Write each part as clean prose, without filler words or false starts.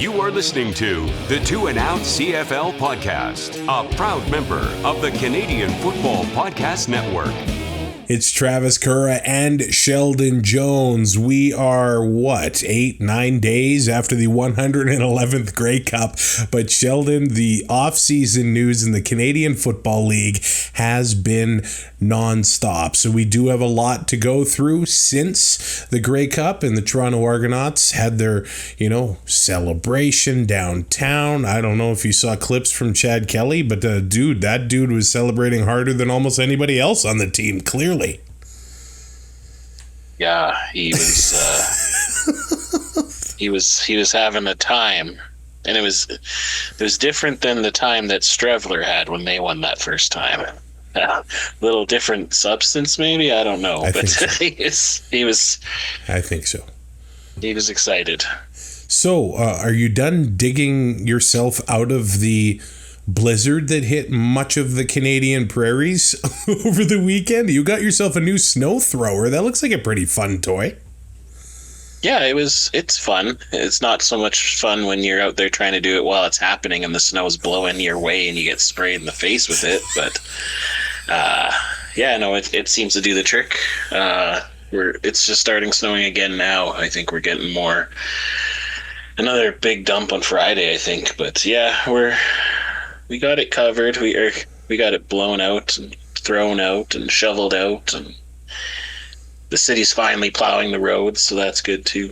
You are listening to the 2 and Out CFL podcast, a proud member of the Canadian Football Podcast Network. It's Travis Currah and Sheldon Jones. We are, 8-9 days after the 111th Grey Cup. But Sheldon, the offseason news in the Canadian Football League has been nonstop. So we do have a lot to go through since the Grey Cup, and the Toronto Argonauts had their, celebration downtown. I don't know if you saw clips from Chad Kelly, but that dude was celebrating harder than almost anybody else on the team, clearly. Yeah, he was having a time, and it was different than the time that Strevler had when they won that first time. Little different substance, maybe, I don't know, but so. he was. I think so. He was excited. So, are you done digging yourself out of the blizzard that hit much of the Canadian prairies over the weekend? You got yourself a new snow thrower. That looks like a pretty fun toy. Yeah, it's fun. It's not so much fun when you're out there trying to do it while it's happening and the snow's blowing your way and you get sprayed in the face with it. But it seems to do the trick. It's just starting snowing again now. I think we're getting another big dump on Friday, I think. But yeah, we got it covered. We got it blown out and thrown out and shoveled out, and the city's finally plowing the roads, so that's good too.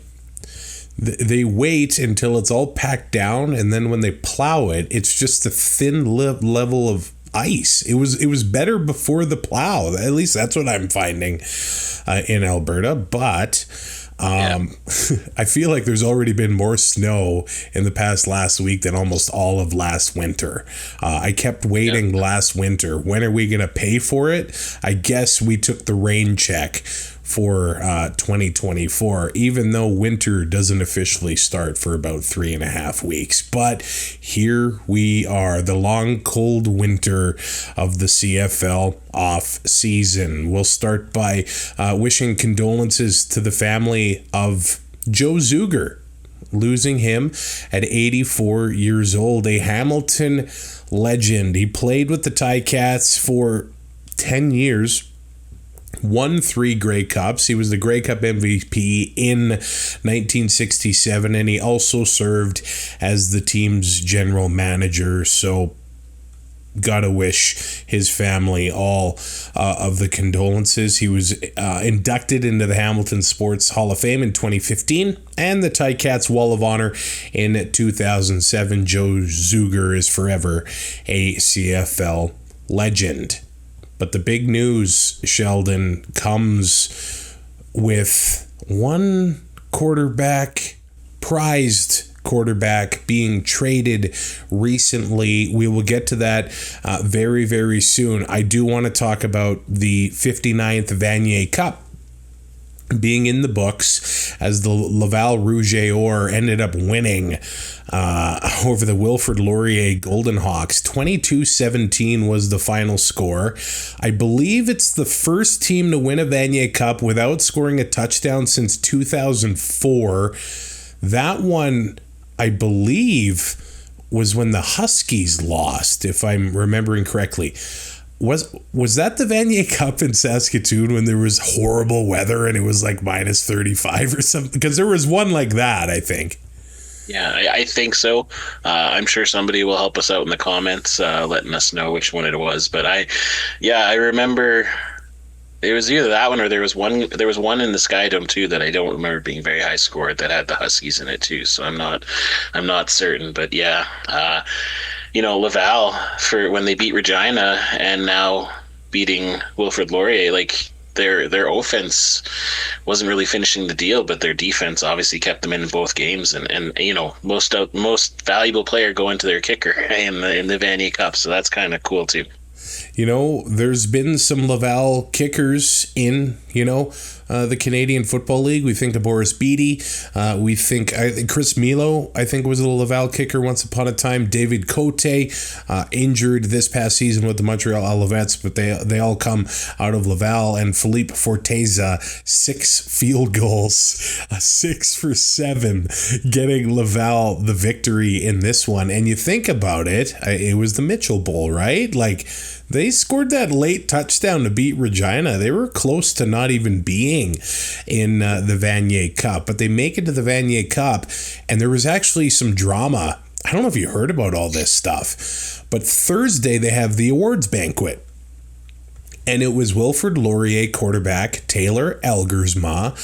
They wait until it's all packed down, and then when they plow it, it's just a thin level of ice. It was better before the plow. At least that's what I'm finding in Alberta, but I feel like there's already been more snow in the past last week than almost all of last winter. I kept waiting last winter. When are we going to pay for it? I guess we took the rain check for 2024, even though winter doesn't officially start for about 3.5 weeks. But here we are, the long, cold winter of the CFL off season. We'll start by wishing condolences to the family of Joe Zuger, losing him at 84 years old, a Hamilton legend. He played with the Ticats for 10 years. Won 3 Grey Cups. He was the Grey Cup MVP in 1967, and he also served as the team's general manager. So, gotta wish his family all of the condolences. He was inducted into the Hamilton Sports Hall of Fame in 2015 and the Ticats Wall of Honor in 2007. Joe Zuger is forever a CFL legend. But the big news, Sheldon, comes with one prized quarterback being traded recently. We will get to that very, very soon. I do want to talk about the 59th Vanier Cup being in the books as the Laval Rouge ended up winning over the Wilfrid Laurier Golden Hawks. 22-17 was the final score. I believe it's the first team to win a Vanier Cup without scoring a touchdown since 2004. That one, I believe, was when the Huskies lost, if I'm remembering correctly. Was that the Vanier Cup in Saskatoon when there was horrible weather and it was like minus 35 or something? Because there was one like that, I think. Yeah, I think so. I'm sure somebody will help us out in the comments, letting us know which one it was. But I remember it was either that one or there was one in the Sky Dome too that I don't remember being very high scored that had the Huskies in it too. So I'm not certain, but yeah. Laval, for when they beat Regina and now beating Wilfrid Laurier, like their offense wasn't really finishing the deal, but their defense obviously kept them in both games, and most valuable player going to their kicker in the Vanier Cup, so that's kind of cool too. There's been some Laval kickers in, the Canadian Football League. We think of Boris Beattie. We think Chris Milo, I think, was a Laval kicker once upon a time. David Cote, injured this past season with the Montreal Alouettes, but they all come out of Laval. And Philippe Forteza, 6 field goals, 6 for 7, getting Laval the victory in this one. And you think about it, it was the Mitchell Bowl, right? Like, they scored that late touchdown to beat Regina. They were close to not even being in the Vanier Cup, but they make it to the Vanier Cup, and there was actually some drama. I don't know if you heard about all this stuff, but Thursday they have the awards banquet, and it was Wilfrid Laurier quarterback Taylor Elgersma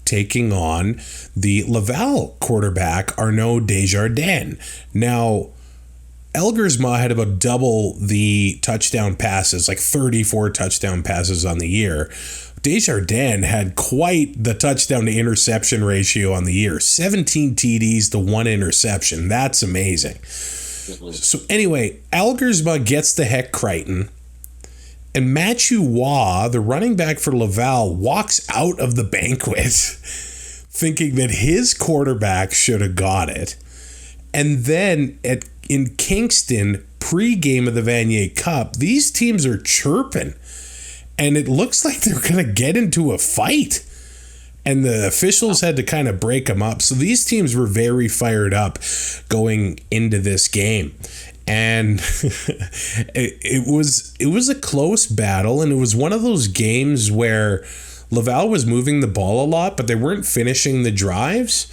taking on the Laval quarterback Arnaud Desjardins. Now, Elgersma had about double the touchdown passes, like 34 touchdown passes on the year. Desjardins had quite the touchdown to interception ratio on the year. 17 TDs to 1 interception. That's amazing. So anyway, Elgersma gets the Heck Crichton, and Matthew Waugh, the running back for Laval, walks out of the banquet thinking that his quarterback should have got it. And then in Kingston, pre-game of the Vanier Cup, these teams are chirping, and it looks like they're going to get into a fight. And the officials had to kind of break them up. So these teams were very fired up going into this game. And it was a close battle, and it was one of those games where Laval was moving the ball a lot, but they weren't finishing the drives.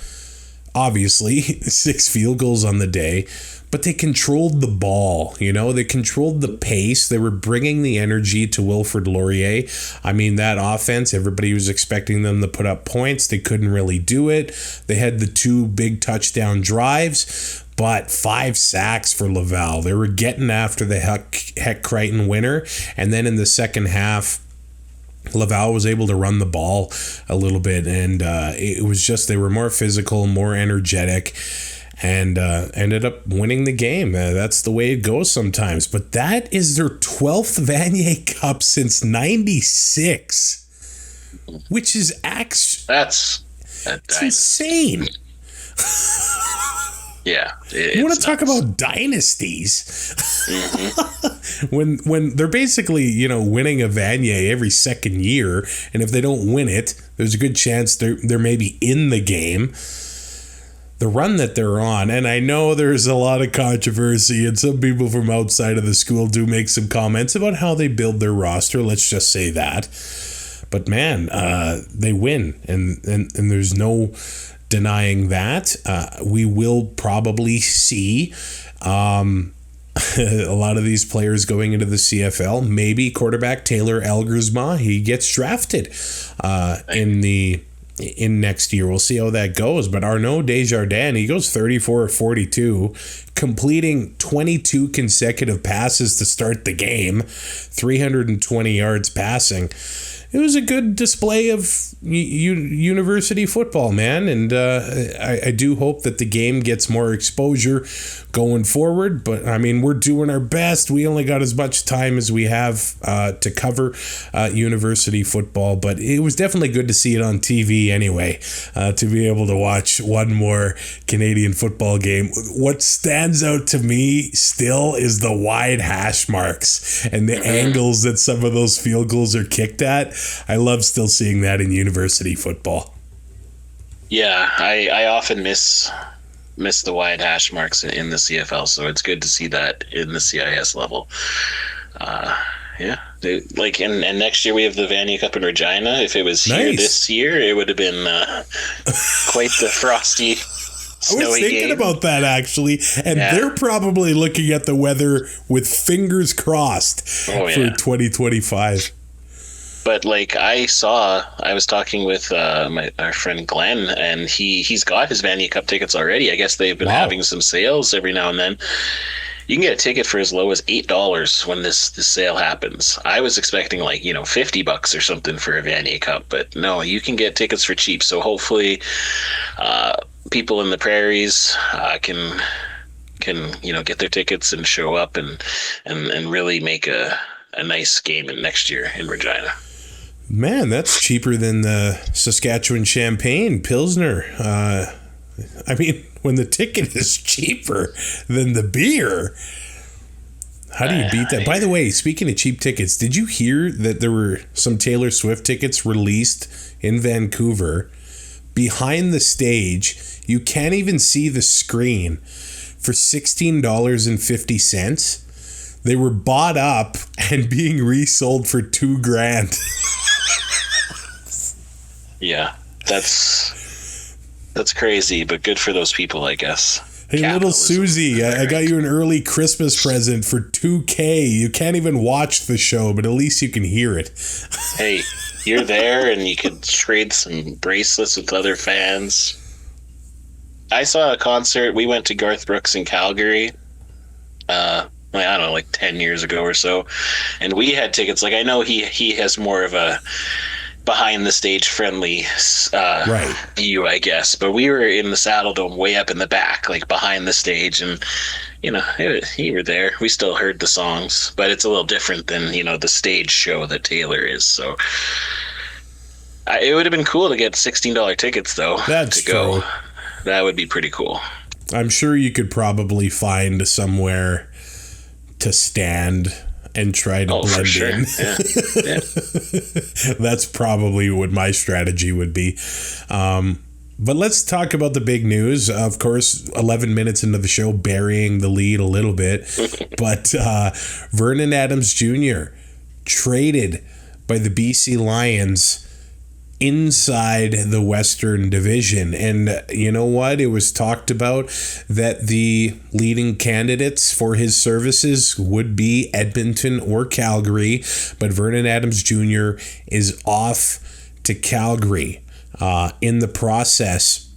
Obviously, 6 field goals on the day, but they controlled the ball, they controlled the pace. They were bringing the energy to Wilfrid Laurier. I mean, that offense, everybody was expecting them to put up points. They couldn't really do it. They had the 2 big touchdown drives, but 5 sacks for Laval. They were getting after the Heck Crichton winner. And then in the second half, Laval was able to run the ball a little bit, and it was just, they were more physical, more energetic, and ended up winning the game. That's the way it goes sometimes. But that is their 12th Vanier Cup since '96, which is that's insane. Yeah. You want to talk about dynasties? Mm-hmm. when they're basically, winning a Vanier every second year, and if they don't win it, there's a good chance they're maybe in the game. The run that they're on, and I know there's a lot of controversy, and some people from outside of the school do make some comments about how they build their roster. Let's just say that. But man, they win, and there's no denying that. We will probably see a lot of these players going into the CFL. Maybe quarterback Taylor Elgersma, he gets drafted in next year. We'll see how that goes. But Arnaud Desjardins, he goes 34-42, completing 22 consecutive passes to start the game, 320 yards passing. It was a good display of university football, man, and I do hope that the game gets more exposure going forward. But I mean, we're doing our best. We only got as much time as we have to cover university football, but it was definitely good to see it on TV anyway, to be able to watch one more Canadian football game. What stands out to me still is the wide hash marks and the angles that some of those field goals are kicked at. I love still seeing that in university football. Yeah, I often miss the wide hash marks in the CFL, so it's good to see that in the CIS level. And next year we have the Vanier Cup in Regina. If it was here this year, it would have been quite the frosty, snowy I was thinking game about that, actually, and they're probably looking at the weather with fingers crossed for 2025. But I was talking with our friend Glenn, and he's got his Vanier Cup tickets already. I guess they've been having some sales every now and then. You can get a ticket for as low as $8 when this sale happens. I was expecting $50 or something for a Vanier Cup, but no, you can get tickets for cheap. So hopefully, people in the prairies can get their tickets and show up and really make a nice game next year in Regina. Man, that's cheaper than the Saskatchewan Champagne Pilsner. I mean, when the ticket is cheaper than the beer, how do you beat that? By the way, speaking of cheap tickets, did you hear that there were some Taylor Swift tickets released in Vancouver? Behind the stage, you can't even see the screen, for $16.50. They were bought up and being resold for $2,000. Yeah, that's crazy, but good for those people, I guess. Hey, little Susie, I got you an early Christmas present for $2,000. You can't even watch the show, but at least you can hear it. Hey, you're there, and you could trade some bracelets with other fans. I saw a concert. We went to Garth Brooks in Calgary. I don't know, like 10 years ago or so, and we had tickets. Like, I know he has more of a behind the stage friendly view, I guess, but we were in the Saddle Dome way up in the back, like behind the you were there. We still heard the songs, but it's a little different than the stage show that Taylor is. So it would have been cool to get $16 tickets though. That's to go. true. That would be pretty cool. I'm sure you could probably find somewhere to stand and try to blend in. Yeah. That's probably what my strategy would be. But let's talk about the big news. Of course, 11 minutes into the show, burying the lead a little bit. But Vernon Adams Jr. traded by the BC Lions inside the Western Division. And you know what? It was talked about that the leading candidates for his services would be Edmonton or Calgary, but Vernon Adams Jr. is off to Calgary. In the process,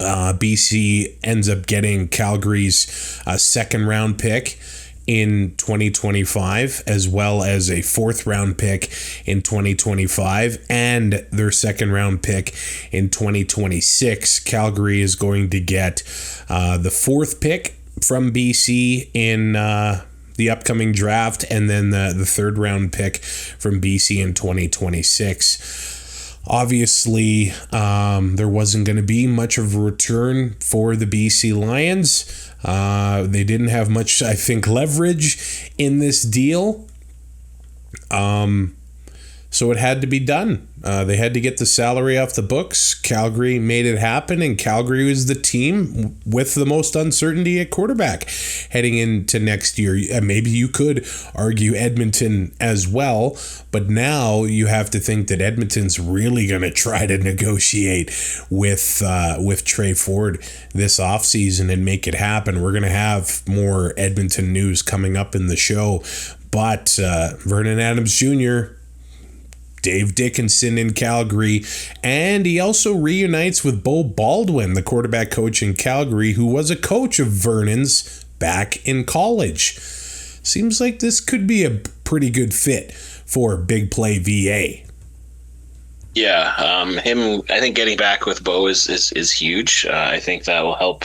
BC ends up getting Calgary's second round pick in 2025, as well as a fourth round pick in 2025 and their second round pick in 2026. Calgary is going to get the fourth pick from BC in the upcoming draft, and then the third round pick from BC in 2026. Obviously, there wasn't going to be much of a return for the BC Lions. They didn't have much, I think, leverage in this deal. So it had to be done. They had to get the salary off the books. Calgary made it happen, and Calgary was the team with the most uncertainty at quarterback heading into next year. Maybe you could argue Edmonton as well, but now you have to think that Edmonton's really going to try to negotiate with Trey Ford this offseason and make it happen. We're going to have more Edmonton news coming up in the show, but Vernon Adams Jr., Dave Dickinson in Calgary, and he also reunites with Bo Baldwin, the quarterback coach in Calgary, who was a coach of Vernon's back in college. Seems like this could be a pretty good fit for Big Play VA. Yeah, I think getting back with Bo is huge. I think that will help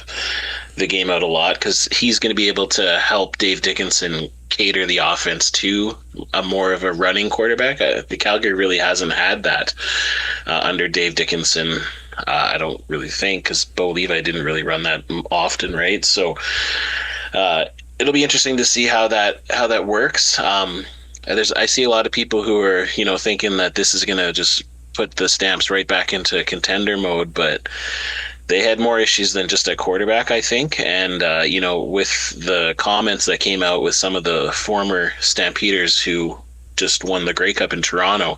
the game out a lot, because he's going to be able to help Dave Dickinson cater the offense to a more of a running quarterback. The Calgary really hasn't had that under Dave Dickinson. I don't really think, because Bo Levi didn't really run that often, right? So it'll be interesting to see how that works. I see a lot of people who are thinking that this is going to just put the Stamps right back into contender mode, but they had more issues than just a quarterback, I think. And, with the comments that came out with some of the former Stampeders who just won the Grey Cup in Toronto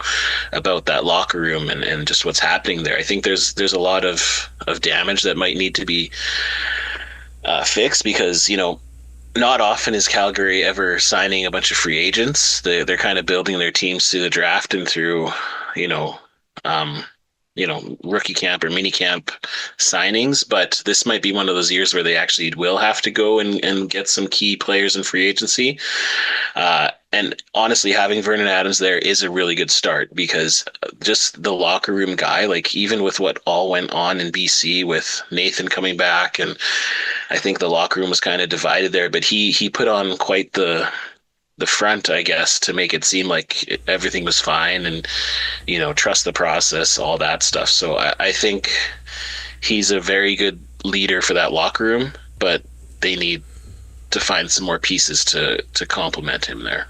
about that locker room and just what's happening there, I think there's a lot of damage that might need to be fixed, because, not often is Calgary ever signing a bunch of free agents. They're kind of building their teams through the draft and through, rookie camp or mini camp signings, but this might be one of those years where they actually will have to go and get some key players in free agency. And honestly, having Vernon Adams there is a really good start, because just the locker room guy, like even with what all went on in BC with Nathan coming back, and I think the locker room was kind of divided there, but he put on quite the the front, I guess, to make it seem like everything was fine and, trust the process, all that stuff. So I think he's a very good leader for that locker room, but they need to find some more pieces to complement him there.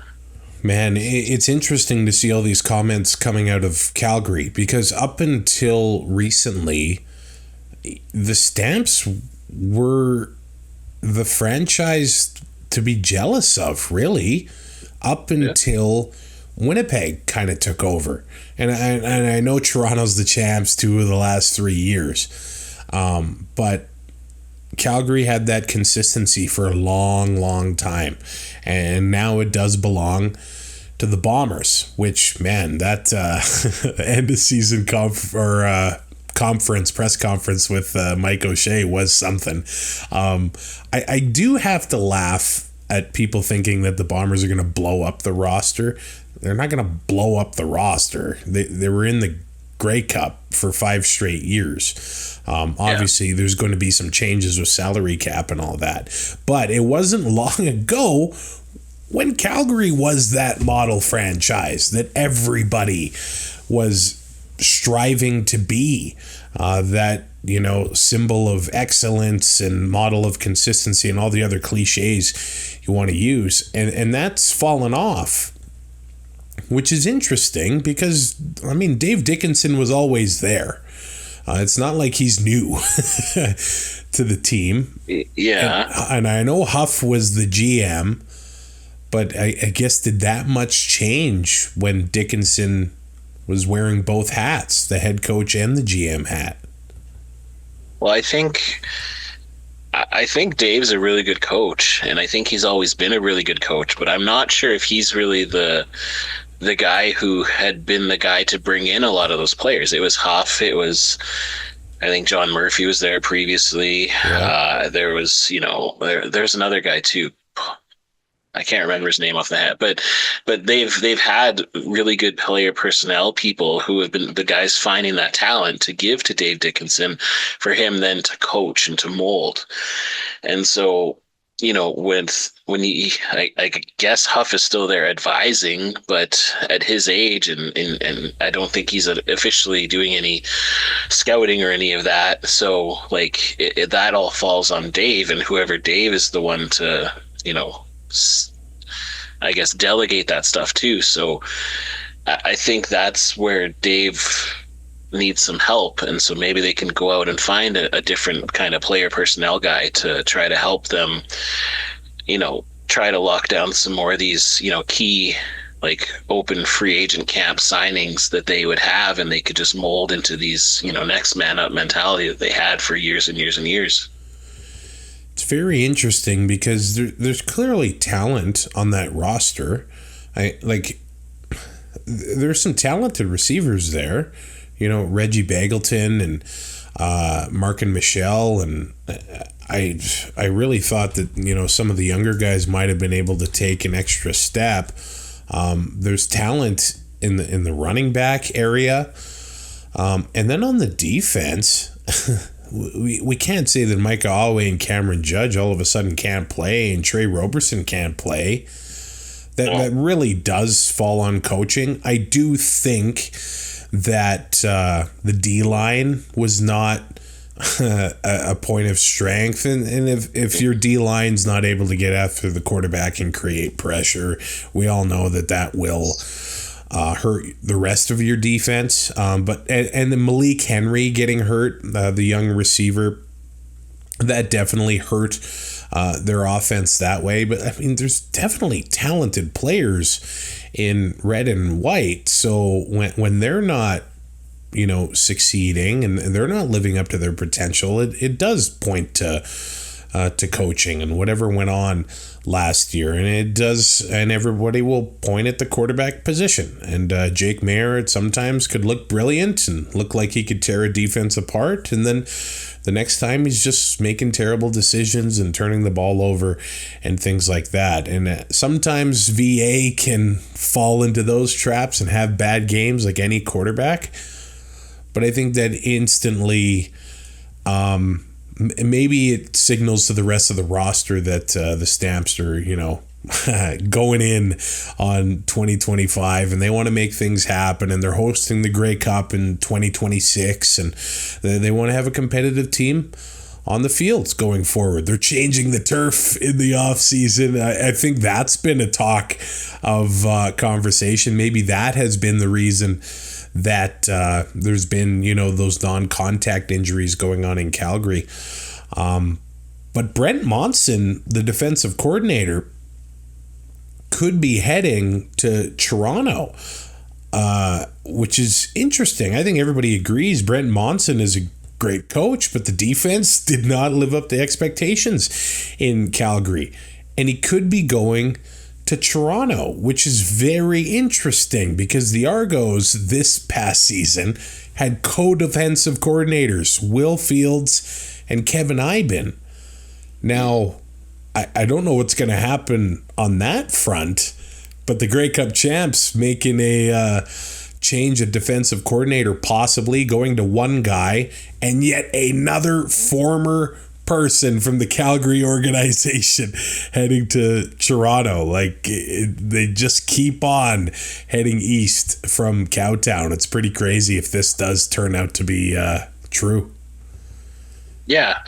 Man, it's interesting to see all these comments coming out of Calgary, because up until recently, the Stamps were the franchise to be jealous of, really, up until Winnipeg kind of took over. And I know Toronto's the champs 2 of the last 3 years, but Calgary had that consistency for a long, long time, and now it does belong to the Bombers, which, man, that end of season press conference with Mike O'Shea was something. I do have to laugh at people thinking that the Bombers are going to blow up the roster. They're not going to blow up the roster. They were in the Grey Cup for 5 straight years. Obviously, there's going to be some changes with salary cap and all that. But it wasn't long ago when Calgary was that model franchise that everybody was striving to be, that, symbol of excellence and model of consistency and all the other cliches you want to use. And that's fallen off, which is interesting because, Dave Dickinson was always there. It's not like he's new to the team. Yeah. And I know Huff was the GM, but I guess did that much change when Dickinson was wearing both hats, the head coach and the GM hat? Well, I think Dave's a really good coach, and I think he's always been a really good coach, but I'm not sure if he's really the guy who had been the guy to bring in a lot of those players. It was Huff. It was, I think John Murphy was there previously. Yeah. There was, there's another guy too. I can't remember his name off the head, but they've had really good player personnel people who have been the guys finding that talent to give to Dave Dickinson for him then to coach and to mold. And so, I guess Huff is still there advising, but at his age, and I don't think he's officially doing any scouting or any of that. So that all falls on Dave, and whoever Dave is the one to, I guess, delegate that stuff too. So I think that's where Dave needs some help. And so maybe they can go out and find a different kind of player personnel guy to try to help them, try to lock down some more of these, key, open free agent camp signings that they would have, and they could just mold into these, next man up mentality that they had for years and years and years. It's very interesting because there's clearly talent on that roster. There's some talented receivers there, Reggie Bagleton and Mark and Michelle, and I really thought that some of the younger guys might have been able to take an extra step. There's talent in the running back area, and then on the defense. We can't say that Micah Alway and Cameron Judge all of a sudden can't play and Trey Roberson can't play. That really does fall on coaching. I do think that the D-line was not a point of strength. And if your D-line's not able to get after the quarterback and create pressure, we all know that will hurt the rest of your defense. But the Malik Henry getting hurt, the young receiver, that definitely hurt their offense that way. But there's definitely talented players in red and white. So when they're not, succeeding and they're not living up to their potential, it does point to coaching and whatever went on last year, and it does, and everybody will point at the quarterback position. And Jake Mayer sometimes could look brilliant and look like he could tear a defense apart, and then the next time he's just making terrible decisions and turning the ball over and things like that. And sometimes VA can fall into those traps and have bad games like any quarterback. But I think that instantly, maybe it signals to the rest of the roster that the Stamps are, going in on 2025, and they want to make things happen, and they're hosting the Grey Cup in 2026, and they want to have a competitive team on the fields going forward. They're changing the turf in the offseason. I think that's been a talk of conversation. Maybe that has been the reason that there's been, those non-contact injuries going on in Calgary. But Brent Monson, the defensive coordinator, could be heading to Toronto, which is interesting. I think everybody agrees Brent Monson is a great coach, but the defense did not live up to expectations in Calgary. And he could be going to Toronto, which is very interesting because the Argos this past season had co-defensive coordinators, Will Fields and Kevin Eiben. Now, I don't know what's going to happen on that front, but the Grey Cup champs making a change of defensive coordinator, possibly going to one guy, and yet another former person from the Calgary organization heading to Toronto. They just keep on heading east from Cowtown. It's pretty crazy if this does turn out to be true. Yeah,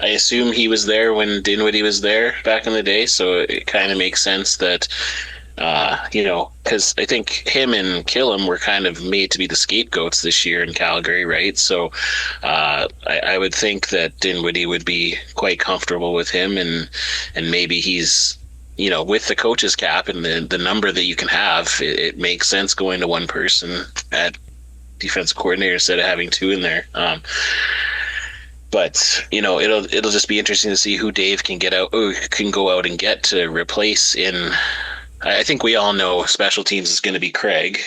I assume he was there when Dinwiddie was there back in the day, so it kind of makes sense that because I think him and Killam were kind of made to be the scapegoats this year in Calgary, right? So I would think that Dinwiddie would be quite comfortable with him, and maybe he's, with the coach's cap and the number that you can have, it makes sense going to one person at defensive coordinator instead of having two in there. But it'll just be interesting to see who Dave can go out and get to replace in. I think we all know special teams is going to be Craig,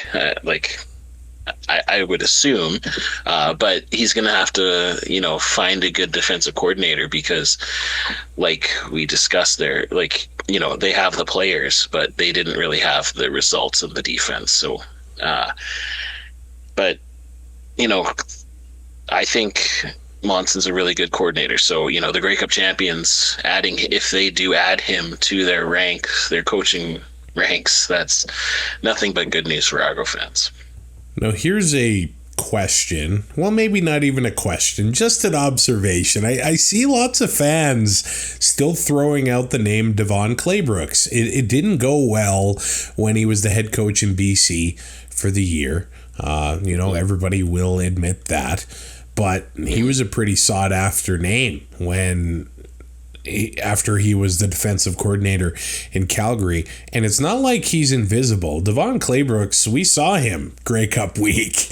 I would assume, but he's going to have to, find a good defensive coordinator because, like we discussed there, they have the players, but they didn't really have the results of the defense. So, but, I think Monson's a really good coordinator. So, the Grey Cup champions, if they do add him to their coaching ranks, that's nothing but good news for Argo fans. Now, here's a question. Well, maybe not even a question, just an observation. I see lots of fans still throwing out the name Devon Claybrooks. It didn't go well when he was the head coach in BC for the year. Everybody will admit that. But he was a pretty sought-after name after he was the defensive coordinator in Calgary. And it's not like he's invisible. Devon Claybrooks, we saw him Grey Cup week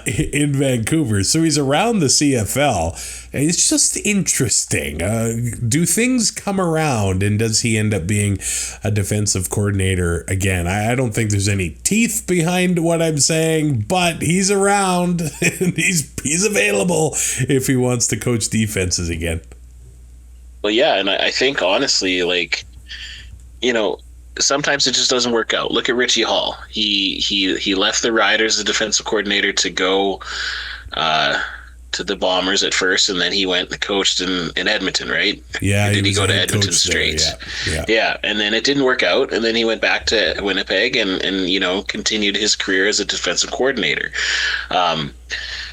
in Vancouver. So he's around the CFL. And it's just interesting. Do things come around, and does he end up being a defensive coordinator again? I don't think there's any teeth behind what I'm saying, but he's around and he's available if he wants to coach defenses again. Well, yeah, and I think honestly, sometimes it just doesn't work out. Look at Richie Hall. He left the Riders as defensive coordinator to go to the Bombers at first, and then he went and coached in Edmonton, right? Yeah. Did he go to Edmonton straight? Yeah. And then it didn't work out, and then he went back to Winnipeg and continued his career as a defensive coordinator.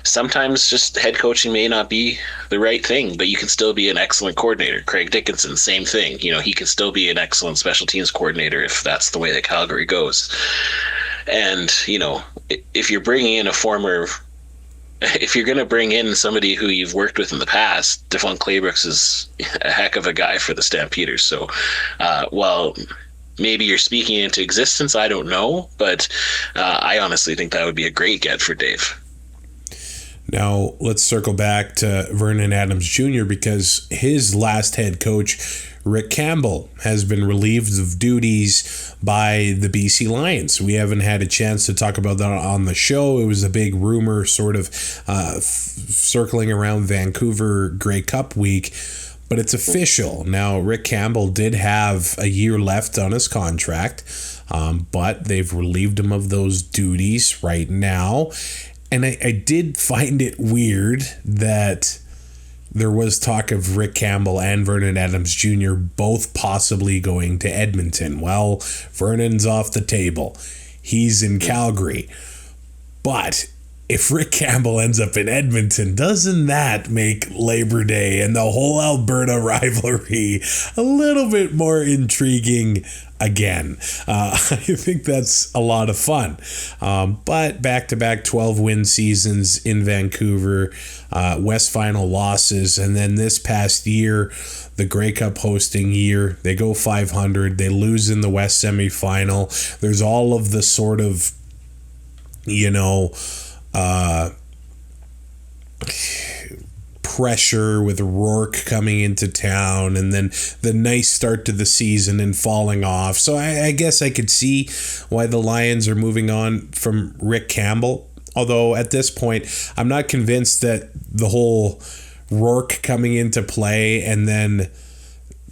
Sometimes just head coaching may not be the right thing, but you can still be an excellent coordinator. Craig Dickinson, same thing. He can still be an excellent special teams coordinator if that's the way that Calgary goes. And, if you're bringing in if you're going to bring in somebody who you've worked with in the past, Devon Claybrooks is a heck of a guy for the Stampeders. So, while maybe you're speaking into existence, I don't know, but I honestly think that would be a great get for Dave. Now, let's circle back to Vernon Adams Jr. because his last head coach, Rick Campbell, has been relieved of duties by the BC Lions. We haven't had a chance to talk about that on the show. It was a big rumor sort of circling around Vancouver Grey Cup week, but it's official. Now, Rick Campbell did have a year left on his contract, but they've relieved him of those duties right now. And I did find it weird that there was talk of Rick Campbell and Vernon Adams Jr. both possibly going to Edmonton. Well, Vernon's off the table. He's in Calgary. But if Rick Campbell ends up in Edmonton, doesn't that make Labor Day and the whole Alberta rivalry a little bit more intriguing again? I think that's a lot of fun. But back-to-back 12-win seasons in Vancouver, West Final losses, and then this past year, the Grey Cup hosting year, they go 500, they lose in the West semifinal. There's all of the sort of, pressure with Rourke coming into town, and then the nice start to the season and falling off. So I guess I could see why the Lions are moving on from Rick Campbell. Although at this point, I'm not convinced that the whole Rourke coming into play and then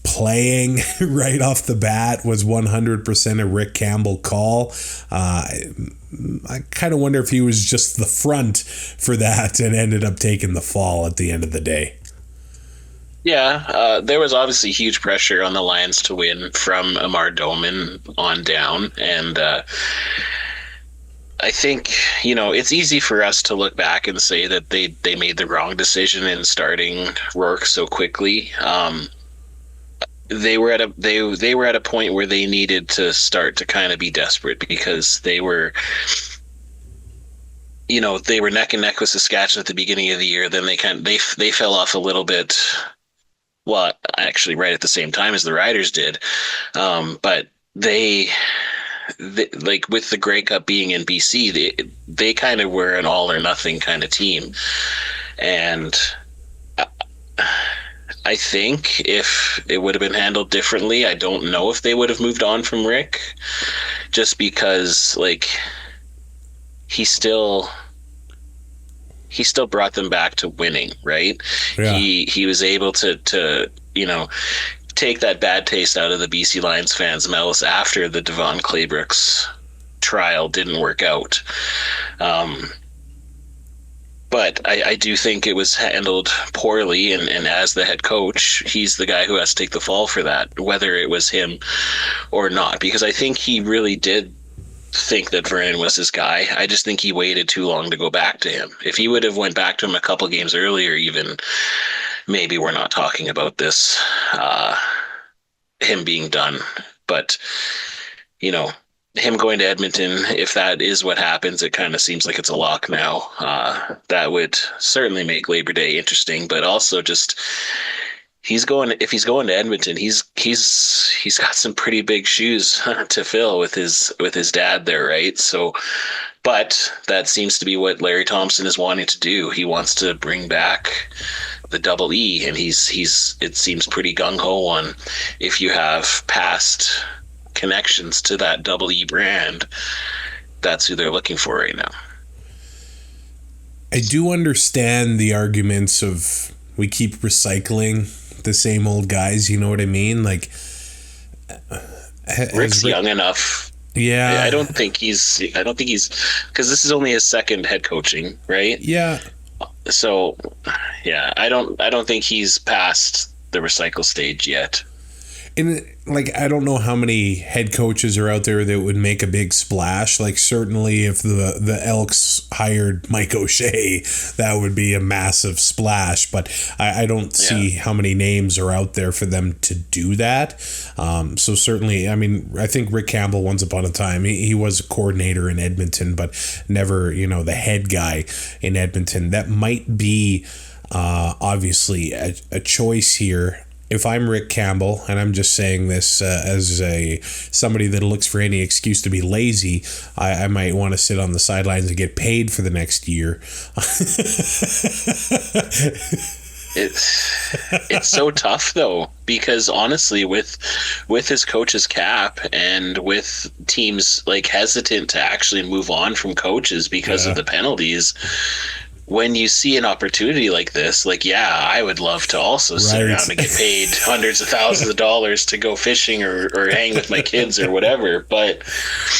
playing right off the bat was 100% a Rick Campbell call. I kind of wonder if he was just the front for that and ended up taking the fall at the end of the day. Yeah, there was obviously huge pressure on the Lions to win from Amar Doman on down. And I think, it's easy for us to look back and say that they made the wrong decision in starting Rourke so quickly. They were at a point where they needed to start to kind of be desperate, because they were neck and neck with Saskatchewan at the beginning of the year. Then they fell off a little bit. Well, actually, right at the same time as the Riders did, but they like with the Grey Cup being in BC, they kind of were an all or nothing kind of team, and I think if it would have been handled differently, I don't know if they would have moved on from Rick, just because he still brought them back to winning, right? Yeah. He was able to take that bad taste out of the BC Lions fans' mouths after the Devon Claybrooks trial didn't work out. But I do think it was handled poorly, and as the head coach, he's the guy who has to take the fall for that, whether it was him or not, because I think he really did think that Vernon was his guy. I just think he waited too long to go back to him. If he would have went back to him a couple games earlier, even, maybe we're not talking about this, him being done. But, him going to Edmonton, if that is what happens, it kind of seems like it's a lock now. That would certainly make Labor Day interesting, but also just if he's going to Edmonton, he's got some pretty big shoes to fill with his dad there, right? So, but that seems to be what Larry Thompson is wanting to do. He wants to bring back the double E, and it seems pretty gung-ho on if you have past connections to that double E brand. That's who they're looking for right now. I do understand the arguments of we keep recycling the same old guys, you know what I mean? Like Rick's young enough. Yeah. I don't think he's because this is only his second head coaching, right? Yeah. So yeah, I don't think he's past the recycle stage yet. And I don't know how many head coaches are out there that would make a big splash. Certainly if the Elks hired Mike O'Shea, that would be a massive splash. But I don't see how many names are out there for them to do that. So certainly, I think Rick Campbell, once upon a time, he was a coordinator in Edmonton, but never, the head guy in Edmonton. That might be obviously a choice here. If I'm Rick Campbell, and I'm just saying this as somebody that looks for any excuse to be lazy, I might want to sit on the sidelines and get paid for the next year. It's so tough though, because honestly, with his coach's cap and with teams hesitant to actually move on from coaches because of the penalties. When you see an opportunity like this, I would love to also sit around and get paid hundreds of thousands of dollars to go fishing or hang with my kids or whatever. But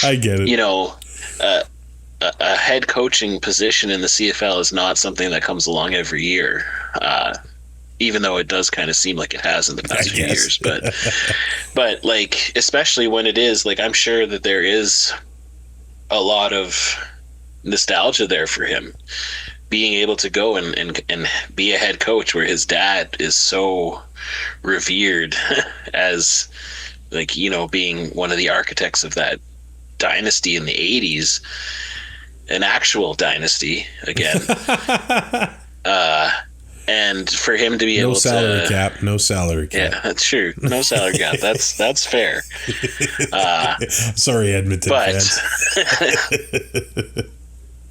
I get it. A head coaching position in the CFL is not something that comes along every year. even though it does kind of seem like it has in the past few years. But like, especially when it is like, I'm sure that there is a lot of nostalgia there for him being able to go and be a head coach where his dad is so revered as, like, you know, being one of the architects of that dynasty in the 80s, an actual dynasty again. And for him to be able to no salary cap. Yeah, that's true. No salary cap. That's fair. Sorry, Edmonton fans.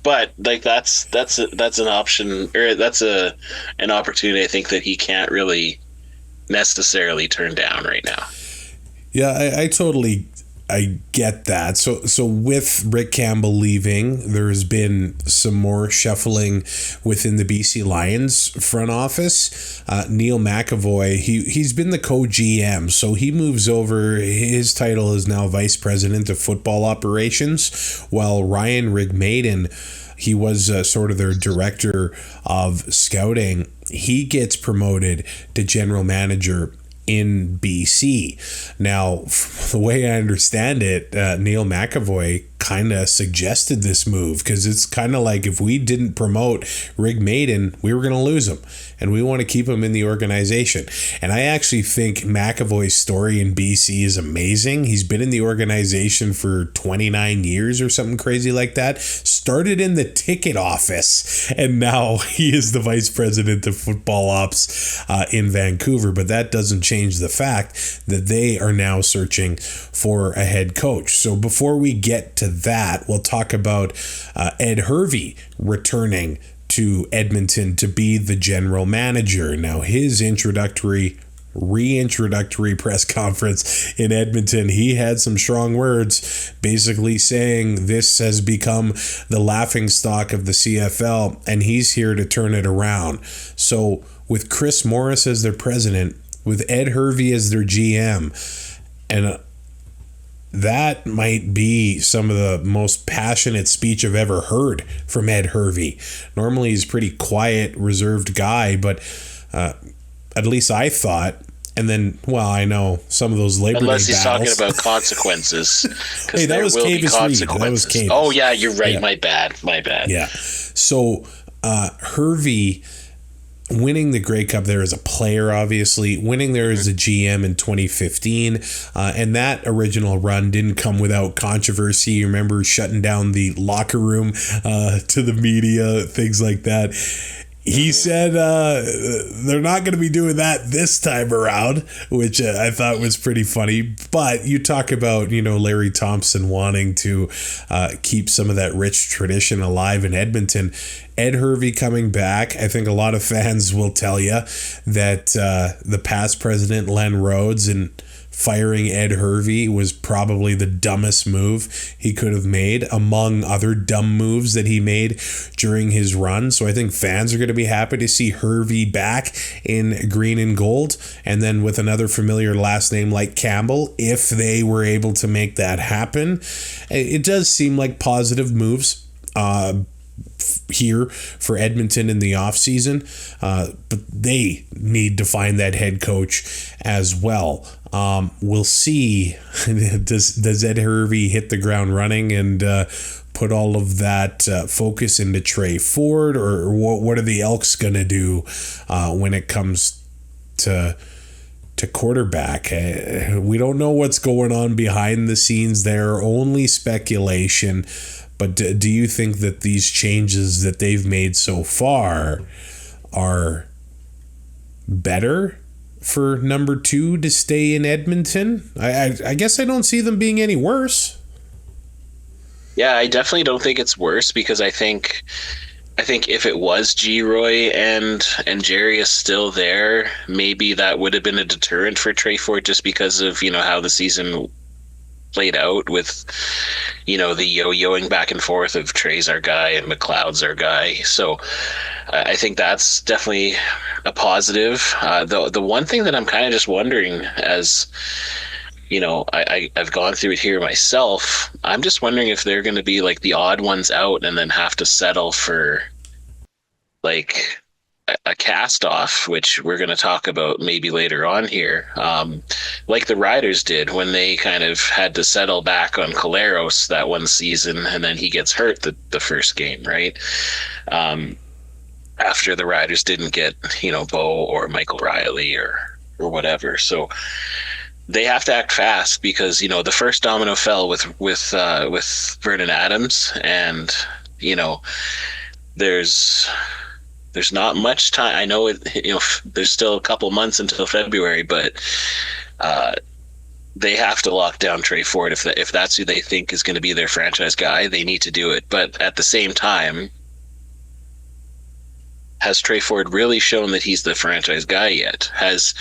But like that's an option, or that's an opportunity I think that he can't really necessarily turn down right now. Yeah, I get that. So with Rick Campbell leaving, there's been some more shuffling within the BC Lions front office. Neil McAvoy, he's been the co-GM, so he moves over. His title is now Vice President of Football Operations, while Ryan Rigmaiden, he was sort of their director of scouting. He gets promoted to general manager in BC. Now, the way I understand it, Neil McAvoy kind of suggested this move, because it's kind of like, if we didn't promote Rigmaiden, we were going to lose him, and we want to keep him in the organization. And I actually think McAvoy's story in BC is amazing. He's been in the organization for 29 years or something crazy like that. Started in the ticket office, and now he is the vice president of football ops in Vancouver. But that doesn't change the fact that they are now searching for a head coach. So before we get to that, we'll talk about Ed Hervey returning to Edmonton to be the general manager. Now, his reintroductory press conference in Edmonton, he had some strong words, basically saying this has become the laughingstock of the CFL, and he's here to turn it around. So with Chris Morris as their president, with Ed Hervey as their GM, and that might be some of the most passionate speech I've ever heard from Ed Hervey. Normally he's a pretty quiet, reserved guy, but at least I thought. And then, well, I know some of those Labor Day battles. Unless he's talking about consequences. Hey, that was Cavis Reed. That was Cavis. Oh, yeah, you're right. Yeah. My bad. Yeah. So Hervey winning the Grey Cup there as a player, obviously, winning there as a GM in 2015, and that original run didn't come without controversy. You remember shutting down the locker room to the media, things like that. He said they're not going to be doing that this time around, which I thought was pretty funny. But you talk about, Larry Thompson wanting to keep some of that rich tradition alive in Edmonton. Ed Hervey coming back. I think a lot of fans will tell you that the past president, Len Rhodes, and firing Ed Hervey was probably the dumbest move he could have made, among other dumb moves that he made during his run. So I think fans are going to be happy to see Hervey back in green and gold, and then with another familiar last name like Campbell, if they were able to make that happen. It does seem like positive moves here for Edmonton in the offseason, but they need to find that head coach as well. We'll see. Does Ed Hervey hit the ground running and put all of that focus into Trey Ford, or what are the Elks going to do when it comes to quarterback? We don't know what's going on behind the scenes there, only speculation. But do you think that these changes that they've made so far are better for number 2 to stay in Edmonton? I guess I don't see them being any worse. Yeah, I definitely don't think it's worse, because I think if it was G-Roy and Jerry is still there, maybe that would have been a deterrent for Trey Ford, just because of how the season played out with the yo-yoing back and forth of Trey's our guy and McLeod's our guy. So I think that's definitely a positive. The one thing that I'm kind of just wondering, as I've gone through it here myself, I'm just wondering if they're going to be like the odd ones out and then have to settle for like a cast off, which we're going to talk about maybe later on here, like the Riders did when they kind of had to settle back on Collaros that one season, and then he gets hurt the first game, right? After the Riders didn't get, Bo or Michael Riley or whatever. So they have to act fast because, the first domino fell with Vernon Adams, and, there's not much time. I know there's still a couple months until February, but they have to lock down Trey Ford. If that's who they think is going to be their franchise guy, they need to do it. But at the same time, has Trey Ford really shown that he's the franchise guy yet? Has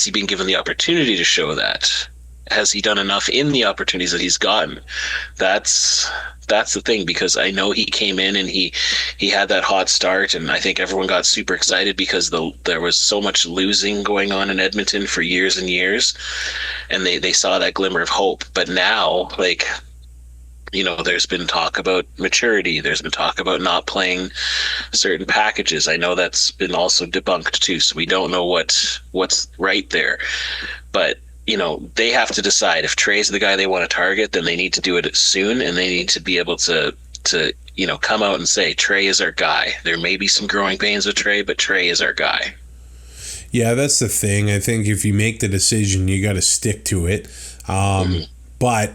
he been given the opportunity to show that? Has he done enough in the opportunities that he's gotten? That's the thing, because I know he came in and he had that hot start, and I think everyone got super excited because there was so much losing going on in Edmonton for years and years, and they saw that glimmer of hope. But now, there's been talk about maturity. There's been talk about not playing certain packages. I know that's been also debunked too, so we don't know what's right there. But they have to decide if Trey's the guy they want to target, then they need to do it soon, and they need to be able to come out and say, Trey is our guy. There may be some growing pains with Trey, but Trey is our guy. Yeah, that's the thing. I think if you make the decision, you got to stick to it. But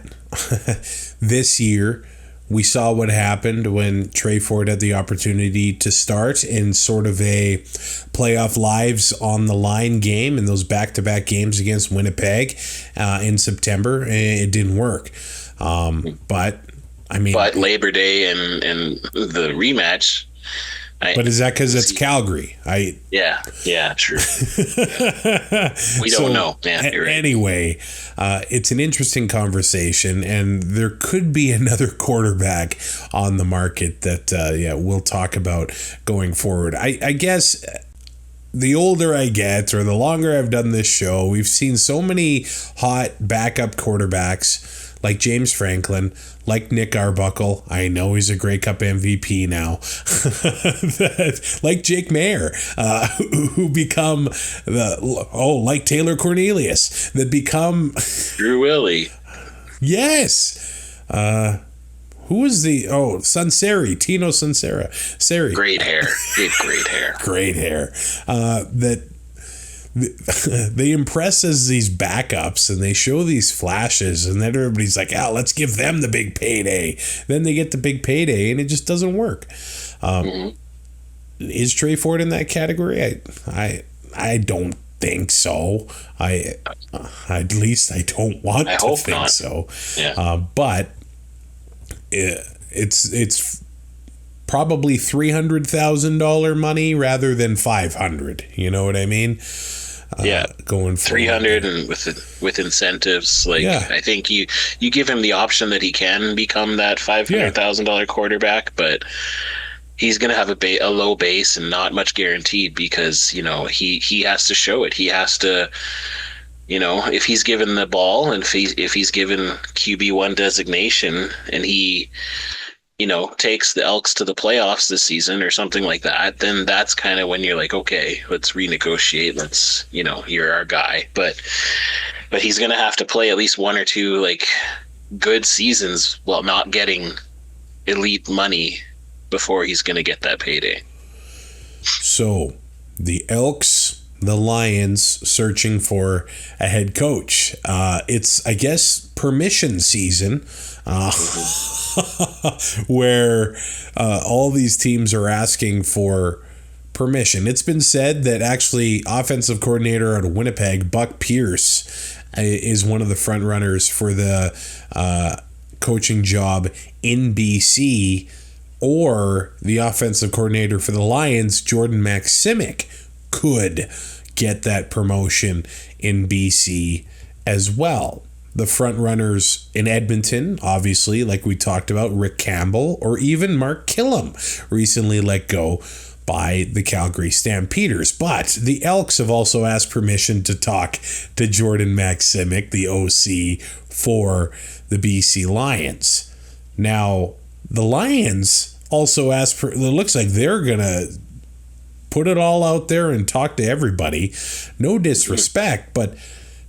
this year, we saw what happened when Trey Ford had the opportunity to start in sort of a playoff lives on the line game in those back-to-back games against Winnipeg in September. It didn't work. But Labor Day and the rematch. But is that because it's Calgary? Yeah, true. We don't know. Yeah, you're right. Anyway, it's an interesting conversation, and there could be another quarterback on the market that, we'll talk about going forward. I guess the older I get, or the longer I've done this show, we've seen so many hot backup quarterbacks like James Franklin, like Nick Arbuckle. I know he's a Grey Cup MVP now. Like Jake Mayer, who become like Taylor Cornelius, that become Drew Willie. Yes. Who was Sunseri, Tino Sunseri. Great hair. Great hair. Great hair. They impress as these backups, and they show these flashes, and then everybody's like, let's give them the big payday. Then they get the big payday, and it just doesn't work. Is Trey Ford in that category? I don't think so. At least I don't want to think not. So. Yeah. But it's probably $300,000 money rather than $500. You know what I mean? Going for 300 and with incentives. I think you give him the option that he can become that $500,000 quarterback, but he's going to have a low base and not much guaranteed because he has to show it. He has to, if he's given the ball and if he's given QB1 designation and he takes the Elks to the playoffs this season or something like that, then that's kind of when you're like, okay, let's renegotiate. Let's, you're our guy. But he's going to have to play at least one or two good seasons while not getting elite money before he's going to get that payday. So the Elks, the Lions searching for a head coach. It's, I guess, permission season. Where all these teams are asking for permission. It's been said that actually offensive coordinator out of Winnipeg, Buck Pierce, is one of the front runners for the coaching job in BC, or the offensive coordinator for the Lions, Jordan Maximic, could get that promotion in BC as well. The front runners in Edmonton, obviously, like we talked about, Rick Campbell, or even Mark Killam, recently let go by the Calgary Stampeders. But the Elks have also asked permission to talk to Jordan Maximic, the OC for the BC Lions. Now, the Lions also asked for, it looks like they're going to put it all out there and talk to everybody. No disrespect, but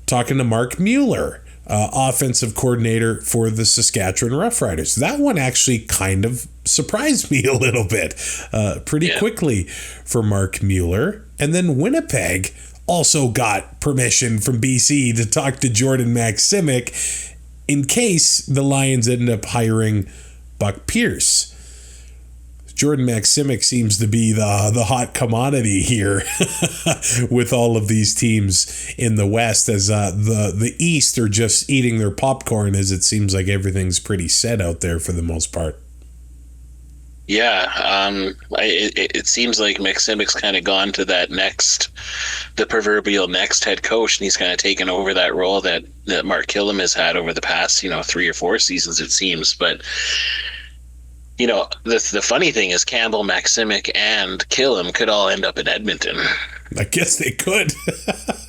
talking to Mark Mueller, offensive coordinator for the Saskatchewan Roughriders. That one actually kind of surprised me a little bit pretty quickly for Mark Mueller. And then Winnipeg also got permission from BC to talk to Jordan Maximic in case the Lions end up hiring Buck Pierce. Jordan Maximic seems to be the hot commodity here with all of these teams in the West, as the East are just eating their popcorn, as it seems like everything's pretty set out there for the most part. Yeah, it seems like Maximic's kind of gone to the proverbial next head coach, and he's kind of taken over that role that Mark Killam has had over the past 3 or 4 seasons, it seems. But the funny thing is Campbell, Maximic, and Killam could all end up in Edmonton. I guess they could.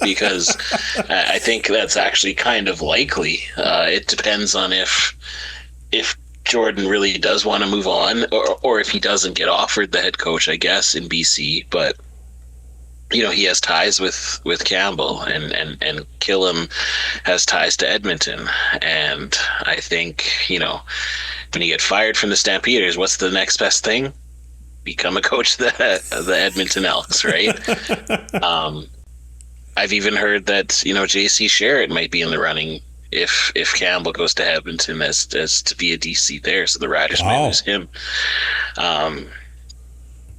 Because I think that's actually kind of likely. It depends on if Jordan really does want to move on, or if he doesn't get offered the head coach, I guess, in BC. But he has ties with Campbell, and Killam has ties to Edmonton. And I think, when you get fired from the Stampeders, what's the next best thing? Become a coach of the Edmonton Elks, right? I've even heard that, JC Sherritt might be in the running if Campbell goes to Edmonton as to be a DC there, so the Riders might lose him.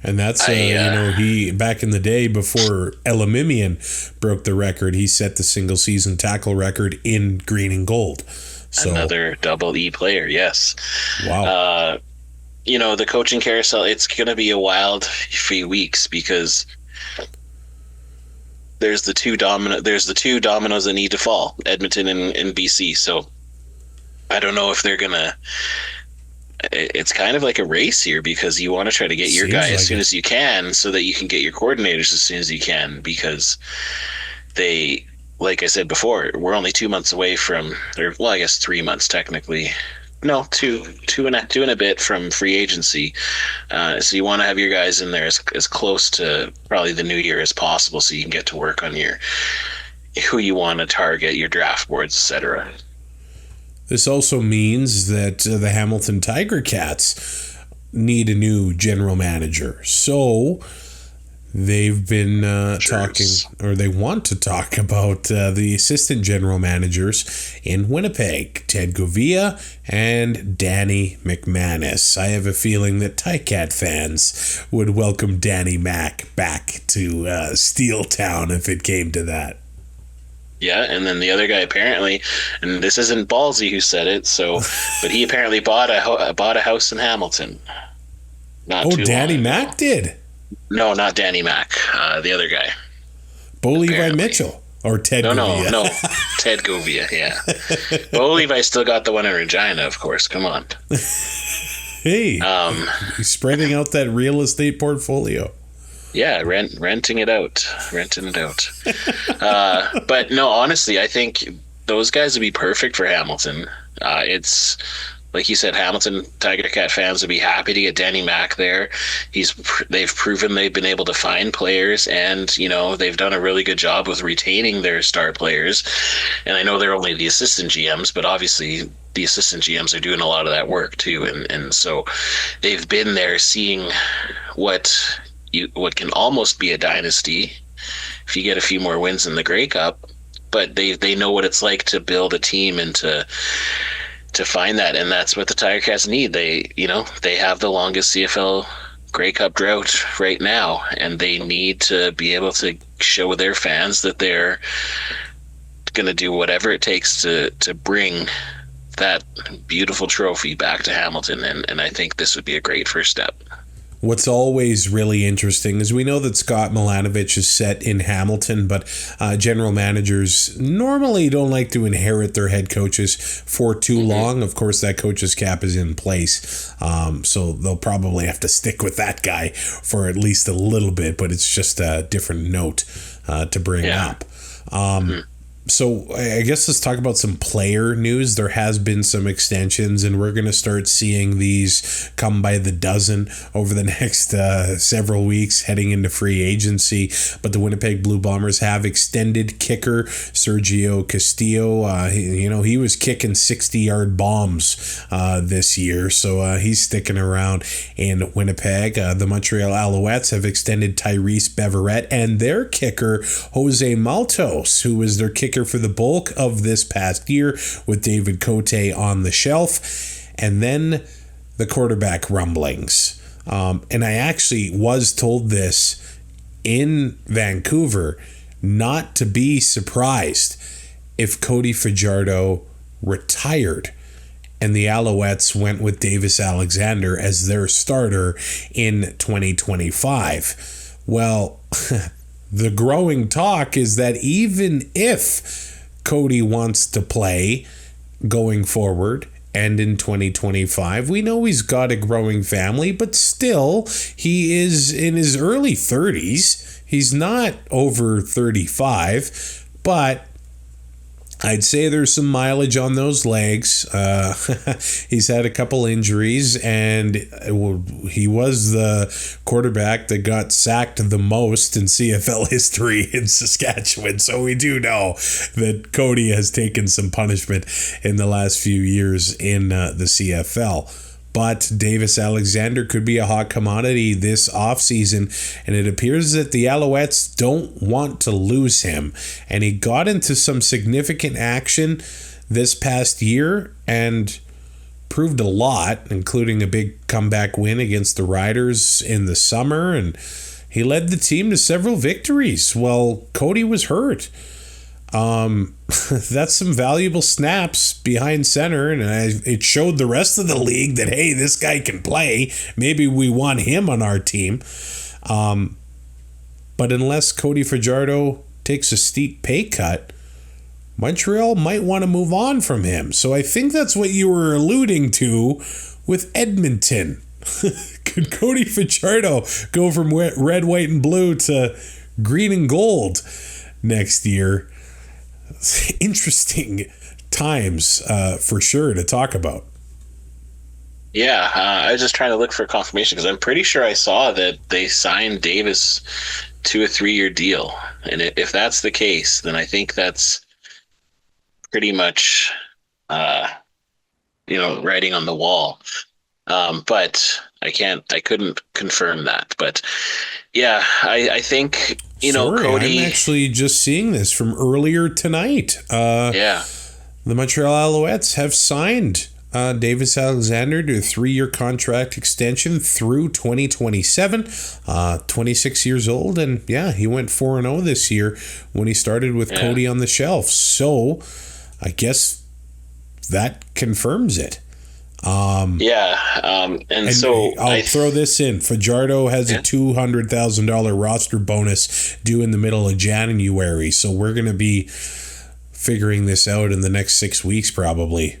And that's, he, back in the day before Elamimian broke the record, he set the single season tackle record in green and gold. So, another double E player, yes. Wow. The coaching carousel, it's going to be a wild few weeks because there's the two dominoes that need to fall, Edmonton and BC. So I don't know if they're going to... It's kind of like a race here because you want to try to get your guy as soon as you can so that you can get your coordinators as soon as you can, because they, like I said before, we're only 2 months away from, I guess 3 months technically. No, two and a bit from free agency. So you want to have your guys in there as close to probably the new year as possible so you can get to work on who you want to target, your draft boards, etc. This also means that the Hamilton Tiger Cats need a new general manager. So they've been talking, or they want to talk about the assistant general managers in Winnipeg, Ted Govia and Danny McManus. I have a feeling that Ticat fans would welcome Danny Mac back to Steeltown if it came to that. Yeah, and then the other guy apparently, and this isn't Ballsy who said it, but he apparently bought a house in Hamilton. Danny Mac did? No, not Danny Mac. The other guy. Bo Levi Mitchell or Ted Govia? No, Ted Govia. Yeah, Bo Levi still got the one in Regina, of course. Come on. Hey, he's spreading out that real estate portfolio. Yeah, renting it out. But no, honestly, I think those guys would be perfect for Hamilton. It's like you said, Hamilton Tiger Cat fans would be happy to get Danny Mac there. They've proven they've been able to find players, and they've done a really good job with retaining their star players. And I know they're only the assistant GMs, but obviously the assistant GMs are doing a lot of that work too. And so they've been there seeing what can almost be a dynasty if you get a few more wins in the Grey Cup, but they know what it's like to build a team and to find that, and that's what the Tiger Cats need. They have the longest CFL Grey Cup drought right now, and they need to be able to show their fans that they're going to do whatever it takes to bring that beautiful trophy back to Hamilton, and I think this would be a great first step. What's always really interesting is we know that Scott Milanovich is set in Hamilton, but general managers normally don't like to inherit their head coaches for too long. Of course, that coach's cap is in place, so they'll probably have to stick with that guy for at least a little bit, but it's just a different note to bring up. So I guess let's talk about some player news. There has been some extensions, and we're going to start seeing these come by the dozen over the next several weeks heading into free agency. But the Winnipeg Blue Bombers have extended kicker Sergio Castillo. He was kicking 60-yard bombs this year, so he's sticking around in Winnipeg. The Montreal Alouettes have extended Tyrese Beverette and their kicker Jose Maltos, who was their kicker for the bulk of this past year with David Cote on the shelf. And then the quarterback rumblings. And I actually was told this in Vancouver, not to be surprised if Cody Fajardo retired and the Alouettes went with Davis Alexander as their starter in 2025. Well, the growing talk is that even if Cody wants to play going forward and in 2025, we know he's got a growing family, but still, he is in his early 30s. He's not over 35, but I'd say there's some mileage on those legs. He's had a couple injuries, and he was the quarterback that got sacked the most in CFL history in Saskatchewan. So we do know that Cody has taken some punishment in the last few years in the CFL. But Davis Alexander could be a hot commodity this offseason, and it appears that the Alouettes don't want to lose him. And he got into some significant action this past year and proved a lot, including a big comeback win against the Riders in the summer, and he led the team to several victories while Cody was hurt. That's some valuable snaps behind center, and it showed the rest of the league that, hey, this guy can play. Maybe we want him on our team. But unless Cody Fajardo takes a steep pay cut, Montreal might want to move on from him. So I think that's what you were alluding to with Edmonton. Could Cody Fajardo go from red, white, and blue to green and gold next year? Interesting times for sure to talk about. Yeah, I was just trying to look for confirmation because I'm pretty sure I saw that they signed Davis to a 3-year deal. And if that's the case, then I think that's pretty much, writing on the wall. But I couldn't confirm that. But yeah, I think, Cody. I'm actually just seeing this from earlier tonight. The Montreal Alouettes have signed Davis Alexander to a 3-year contract extension through 2027. 26 years old, and he went 4-0 this year when he started with Cody on the shelf. So I guess that confirms it. And so I'll throw this in. Fajardo has a $200,000 roster bonus due in the middle of January, so we're going to be figuring this out in the next 6 weeks, probably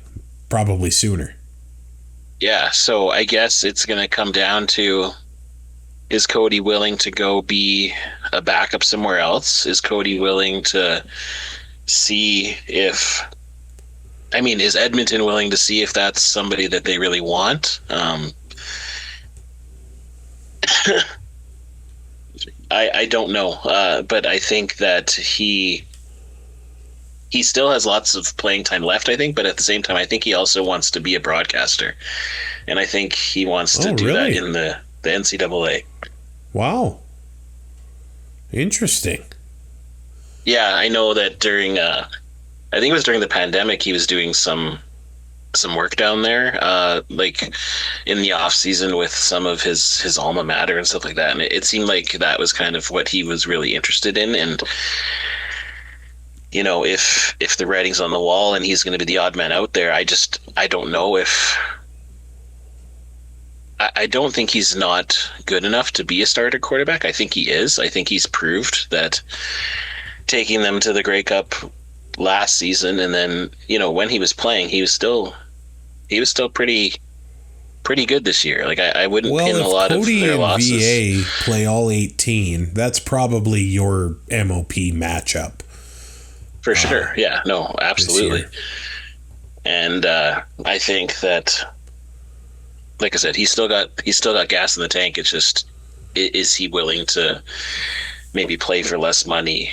sooner. Yeah, so I guess it's going to come down to, is Cody willing to go be a backup somewhere else? Is Cody willing to see if... is Edmonton willing to see if that's somebody that they really want? I don't know, but I think that he still has lots of playing time left, I think, but at the same time, I think he also wants to be a broadcaster, and I think he wants to do that in the NCAA. Wow. Interesting. Yeah, I know that during... I think it was during the pandemic he was doing some work down there, like in the off season with some of his alma mater and stuff like that. And it seemed like that was kind of what he was really interested in. And, if the writing's on the wall and he's going to be the odd man out there, I don't know if... I don't think he's not good enough to be a starter quarterback. I think he is. I think he's proved that taking them to the Grey Cup last season, and then when he was playing, he was still pretty good this year. Like I wouldn't pin a lot of their losses. Cody and VA play all 18. That's probably your MOP matchup. For sure. Yeah, no, absolutely. And I think that, like I said, he's still got gas in the tank. It's just, is he willing to maybe play for less money?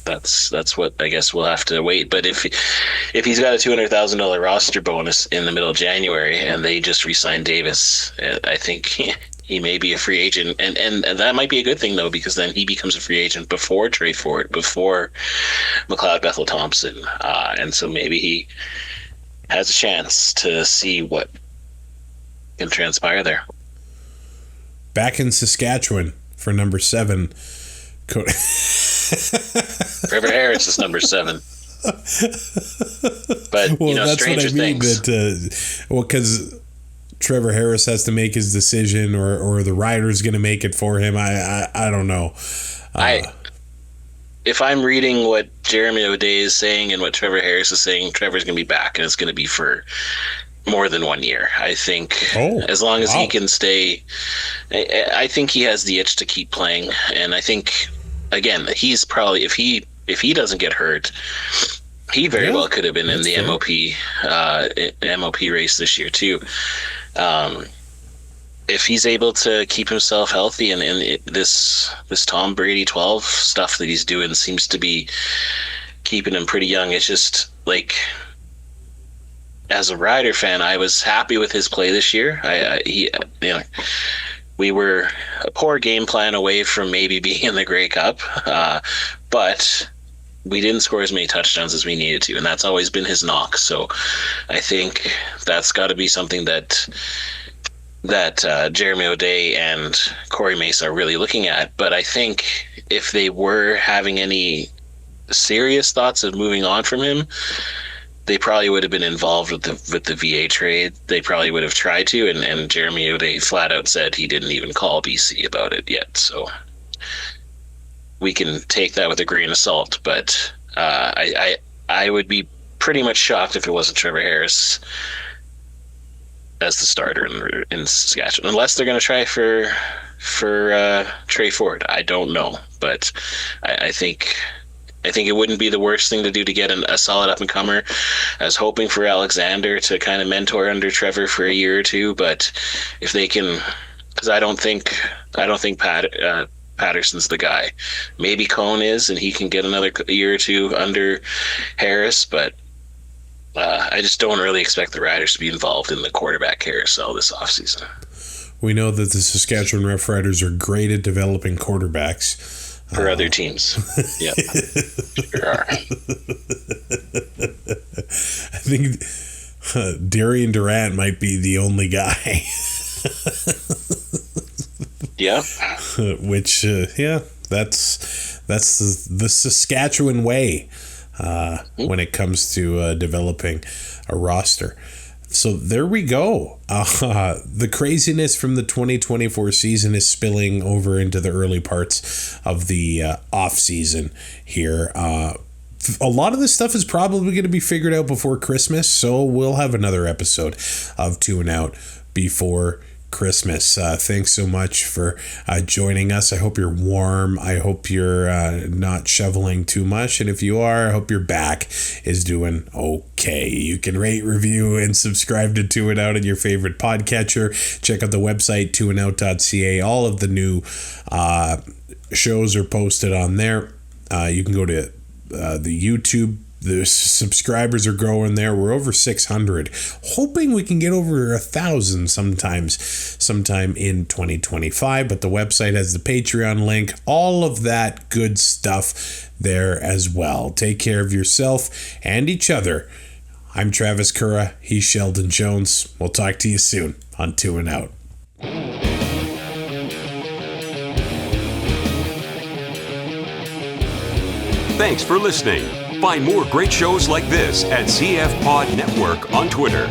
That's what I guess we'll have to wait. But if he's got a $200,000 roster bonus in the middle of January and they just re-sign Davis, I think he may be a free agent, and that might be a good thing though, because then he becomes a free agent before Trey Ford, before McLeod Bethel Thompson, and so maybe he has a chance to see what can transpire there. Back in Saskatchewan for number 7. Trevor Harris is number 7. But, well, that's stranger what I mean, things. Because Trevor Harris has to make his decision, or the rider's going to make it for him. I don't know. If I'm reading what Jeremy O'Day is saying and what Trevor Harris is saying, Trevor's going to be back, and it's going to be for more than 1 year. I think as long as he can stay, I think he has the itch to keep playing. And I think, again, he's probably, if he doesn't get hurt, he very well could have been in the MOP race this year too. If he's able to keep himself healthy, and this Tom Brady 12 stuff that he's doing seems to be keeping him pretty young. It's just like, as a Rider fan, I was happy with his play this year. We were a poor game plan away from maybe being in the Grey Cup, but we didn't score as many touchdowns as we needed to, and that's always been his knock. So I think that's got to be something that Jeremy O'Day and Corey Mace are really looking at. But I think if they were having any serious thoughts of moving on from him, they probably would have been involved with the VA trade. They probably would have tried to, and Jeremy O'Day flat out said he didn't even call BC about it yet. So we can take that with a grain of salt. But I would be pretty much shocked if it wasn't Trevor Harris as the starter in Saskatchewan, unless they're going to try for Trey Ford. I don't know, but I think it wouldn't be the worst thing to do to get a solid up-and-comer. I was hoping for Alexander to kind of mentor under Trevor for a year or two, but if they can, because I don't think Patterson's the guy. Maybe Cohn is, and he can get another year or two under Harris, but I just don't really expect the Riders to be involved in the quarterback carousel this offseason. We know that the Saskatchewan Roughriders are great at developing quarterbacks. For other teams. Yeah. Sure are. I think Darian Durant might be the only guy. Yeah. Which, that's the Saskatchewan way when it comes to developing a roster. So there we go. The craziness from the 2024 season is spilling over into the early parts of the off season here. A lot of this stuff is probably going to be figured out before Christmas, so we'll have another episode of Two and Out before Christmas. Thanks so much for joining us. I hope you're warm. I hope you're not shoveling too much, and if you are, I hope your back is doing okay. You can rate, review, and subscribe to Two and Out in your favorite podcatcher. Check out the website twoandout.ca. All of the new shows are posted on there. You can go to the YouTube. The subscribers are growing there. We're over 600, hoping we can get over 1,000 sometime in 2025. But the website has the Patreon link, all of that good stuff there as well. Take care of yourself and each other. I'm Travis Currah. He's Sheldon Jones. We'll talk to you soon on Two and Out. Thanks for listening. Find more great shows like this at CF Pod Network on Twitter.